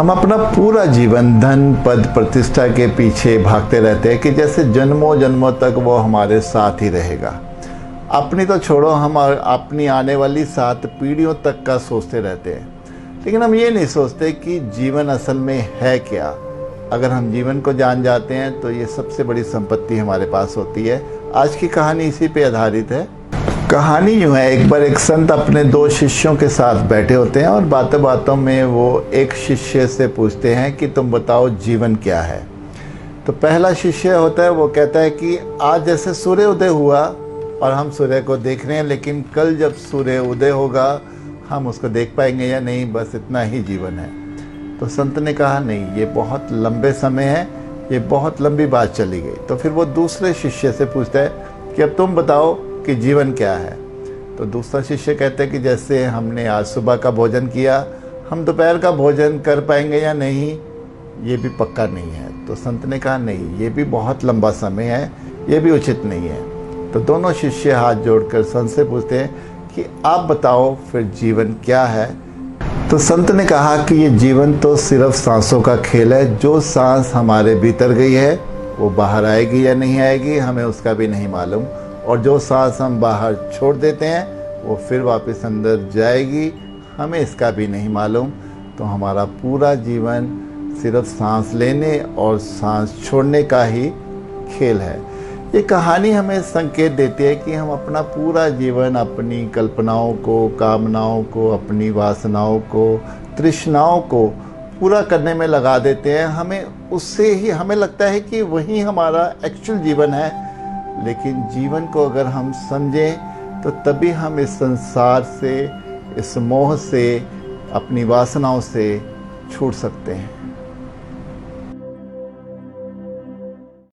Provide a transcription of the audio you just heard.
हम अपना पूरा जीवन धन पद प्रतिष्ठा के पीछे भागते रहते हैं कि जैसे जन्मों जन्मों तक वो हमारे साथ ही रहेगा। अपनी तो छोड़ो, हम अपनी आने वाली 7 पीढ़ियों तक का सोचते रहते हैं, लेकिन हम ये नहीं सोचते कि जीवन असल में है क्या। अगर हम जीवन को जान जाते हैं तो ये सबसे बड़ी संपत्ति हमारे पास होती है। आज की कहानी इसी पे आधारित है। कहानी यूँ है, एक बार एक संत अपने 2 शिष्यों के साथ बैठे होते हैं और बातों बातों में वो एक शिष्य से पूछते हैं कि तुम बताओ जीवन क्या है। तो पहला शिष्य होता है, वो कहता है कि आज जैसे सूर्य उदय हुआ और हम सूर्य को देख रहे हैं, लेकिन कल जब सूर्य उदय होगा हम उसको देख पाएंगे या नहीं, बस इतना ही जीवन है। तो संत ने कहा नहीं, ये बहुत लंबे समय है, ये बहुत लंबी बात चली गई। तो फिर वो दूसरे शिष्य से पूछता है कि अब तुम बताओ कि जीवन क्या है। तो दूसरा शिष्य कहता है कि जैसे हमने आज सुबह का भोजन किया, हम दोपहर का भोजन कर पाएंगे या नहीं, ये भी पक्का नहीं है। तो संत ने कहा नहीं, ये भी बहुत लंबा समय है, ये भी उचित नहीं है। तो दोनों शिष्य हाथ जोड़कर संत से पूछते हैं कि आप बताओ फिर जीवन क्या है। तो संत ने कहा कि ये जीवन तो सिर्फ सांसों का खेल है। जो सांस हमारे भीतर गई है वो बाहर आएगी या नहीं आएगी हमें उसका भी नहीं मालूम, और जो सांस हम बाहर छोड़ देते हैं वो फिर वापस अंदर जाएगी, हमें इसका भी नहीं मालूम। तो हमारा पूरा जीवन सिर्फ सांस लेने और सांस छोड़ने का ही खेल है। ये कहानी हमें संकेत देती है कि हम अपना पूरा जीवन अपनी कल्पनाओं को, कामनाओं को, अपनी वासनाओं को, तृष्णाओं को पूरा करने में लगा देते हैं। हमें लगता है कि वही हमारा एक्चुअल जीवन है, लेकिन जीवन को अगर हम समझें तो तभी हम इस संसार से, इस मोह से, अपनी वासनाओं से छूट सकते हैं।